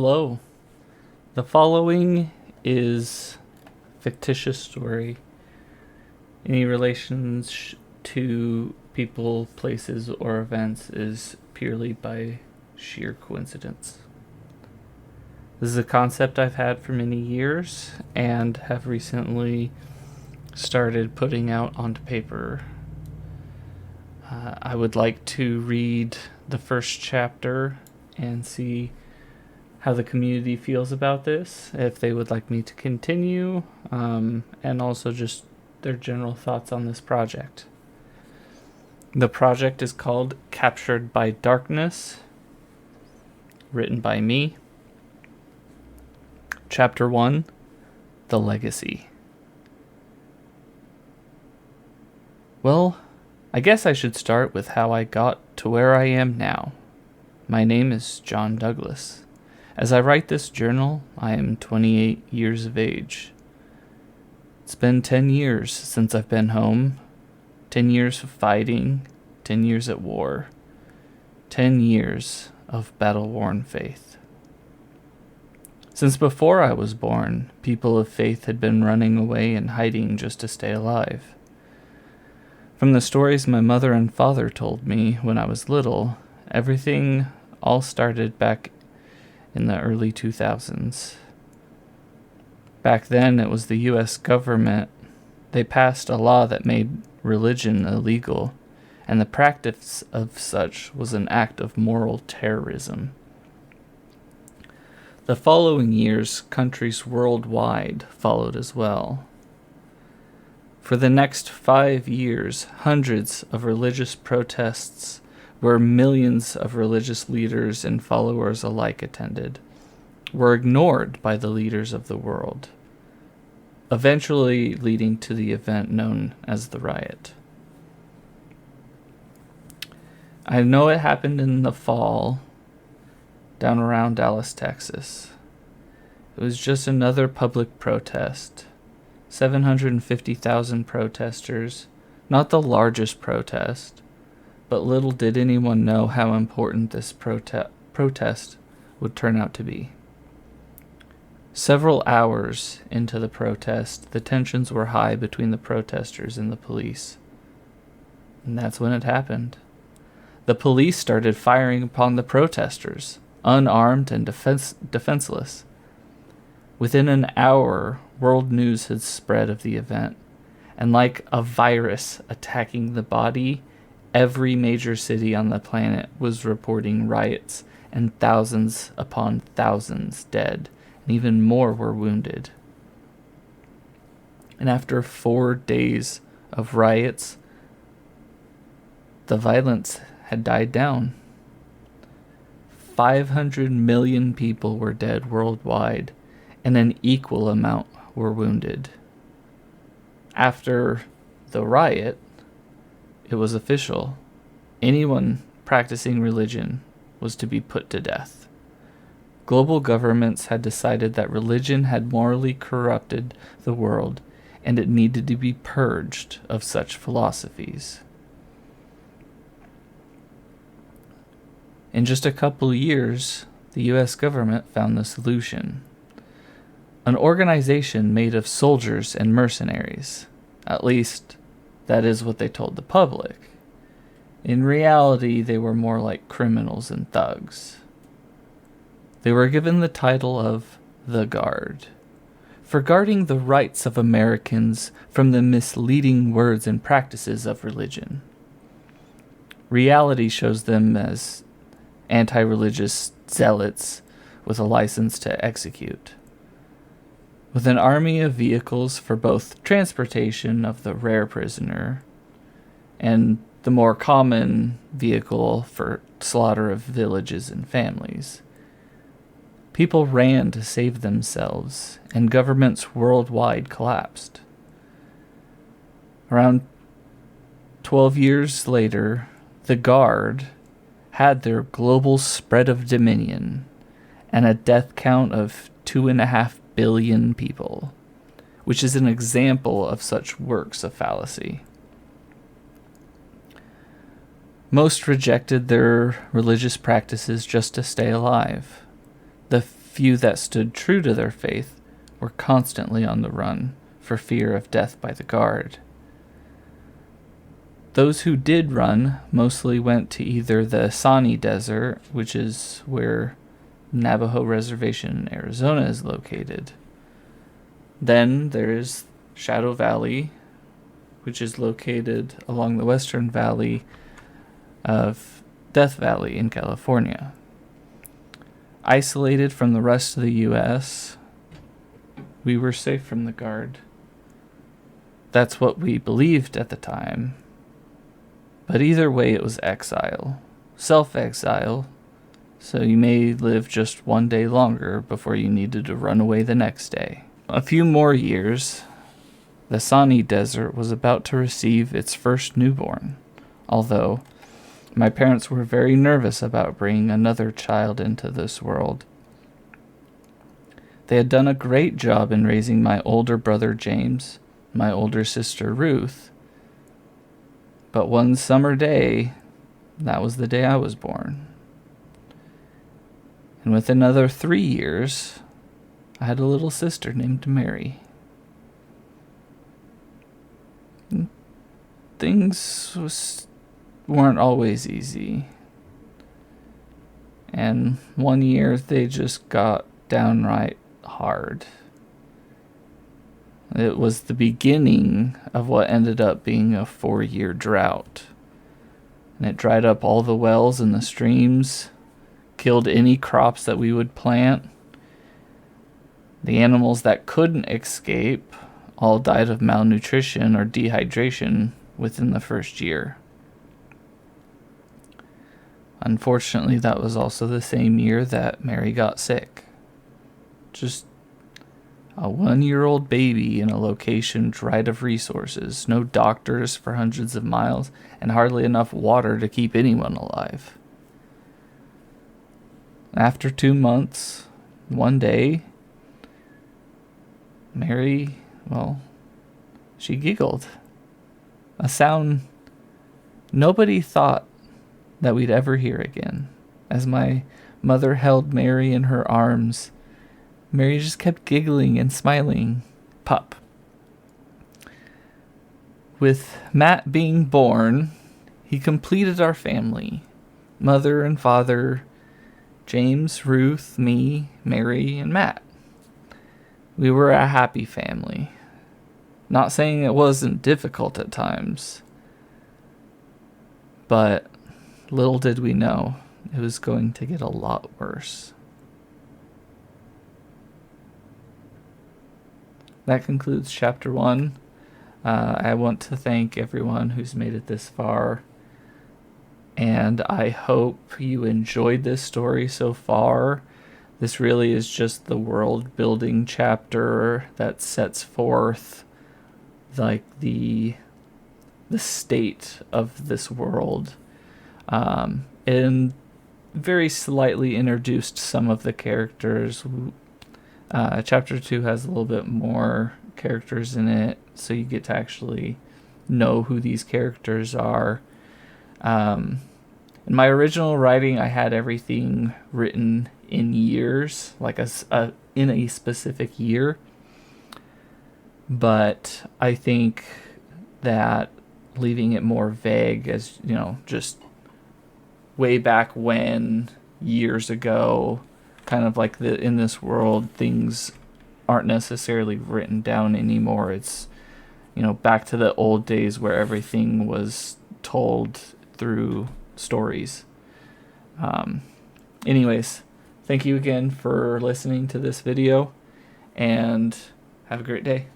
Hello. The following is fictitious story. Any relations to people, places, or events is purely by sheer coincidence. This is a concept I've had for many years and have recently started putting out onto paper. I would like to read the first chapter and see how the community feels about this, if they would like me to continue, and also just their general thoughts on this project. The project is called Captured by Darkness, written by me. Chapter 1, The Legacy. Well, I guess I should start with how I got to where I am now. My name is John Douglas. As I write this journal, I am 28 years of age. It's been 10 years since I've been home. 10 years of fighting, 10 years at war, 10 years of battle-worn faith. Since before I was born, people of faith had been running away and hiding just to stay alive. From the stories my mother and father told me when I was little, everything all started back in the early 2000s. Back then, it was the U.S. government. They passed a law that made religion illegal, and the practice of such was an act of moral terrorism. The following years, countries worldwide followed as well. For the next 5 years, hundreds of religious protests where millions of religious leaders and followers alike attended, were ignored by the leaders of the world, eventually leading to the event known as the riot. I know it happened in the fall, down around Dallas, Texas. It was just another public protest. 750,000 protesters, not the largest protest, but little did anyone know how important this protest would turn out to be. Several hours into the protest, the tensions were high between the protesters and the police. And that's when it happened. The police started firing upon the protesters, unarmed and defenseless. Within an hour, world news had spread of the event, and like a virus attacking the body, every major city on the planet was reporting riots and thousands upon thousands dead, and even more were wounded. And after 4 days of riots, the violence had died down. 500 million people were dead worldwide, and an equal amount were wounded. After the riot, it was official. Anyone practicing religion was to be put to death. Global governments had decided that religion had morally corrupted the world, and it needed to be purged of such philosophies. In just a couple years, the U.S. government found the solution. An organization made of soldiers and mercenaries. At least, that is what they told the public. In reality, they were more like criminals and thugs. They were given the title of the Guard, for guarding the rights of Americans from the misleading words and practices of religion. Reality shows them as anti-religious zealots with a license to execute. With an army of vehicles for both transportation of the rare prisoner and the more common vehicle for slaughter of villages and families. People ran to save themselves, and governments worldwide collapsed. Around 12 years later, the Guard had their global spread of dominion and a death count of 2.5 billion people, which is an example of such works of fallacy. Most rejected their religious practices just to stay alive. The few that stood true to their faith were constantly on the run for fear of death by the guard. Those who did run mostly went to either the Sani Desert, which is where Navajo Reservation in Arizona is located. Then there's Shadow Valley, which is located along the western valley of Death Valley in California. Isolated from the rest of the U.S., we were safe from the guard. That's what we believed at the time. But either way, it was exile. Self-exile, so you may live just one day longer before you needed to run away the next day. A few more years, the Sani Desert was about to receive its first newborn, although my parents were very nervous about bringing another child into this world. They had done a great job in raising my older brother James, my older sister Ruth, but one summer day, that was the day I was born. And with another 3 years, I had a little sister named Mary. Things weren't always easy. And one year they just got downright hard. It was the beginning of what ended up being a 4-year drought. And it dried up all the wells and the streams, killed any crops that we would plant. The animals that couldn't escape all died of malnutrition or dehydration within the first year. Unfortunately, that was also the same year that Mary got sick. Just a 1-year-old baby in a location dried of resources, no doctors for hundreds of miles, and hardly enough water to keep anyone alive. After 2 months, one day, Mary, she giggled. A sound nobody thought that we'd ever hear again. As my mother held Mary in her arms, Mary just kept giggling and smiling. Pup. With Matt being born, he completed our family. Mother and father, James, Ruth, me, Mary, and Matt. We were a happy family. Not saying it wasn't difficult at times, but little did we know it was going to get a lot worse. That concludes chapter 1. I want to thank everyone who's made it this far, and I hope you enjoyed this story so far. This really is just the world building chapter that sets forth like the state of this world, and very slightly introduced some of the characters. Chapter 2 has a little bit more characters in it, so you get to actually know who these characters are. In my original writing, I had everything written in years, like in a specific year. But I think that leaving it more vague, as just way back when, years ago, kind of like in this world, things aren't necessarily written down anymore. It's back to the old days where everything was told through stories. Anyways, thank you again for listening to this video, and have a great day.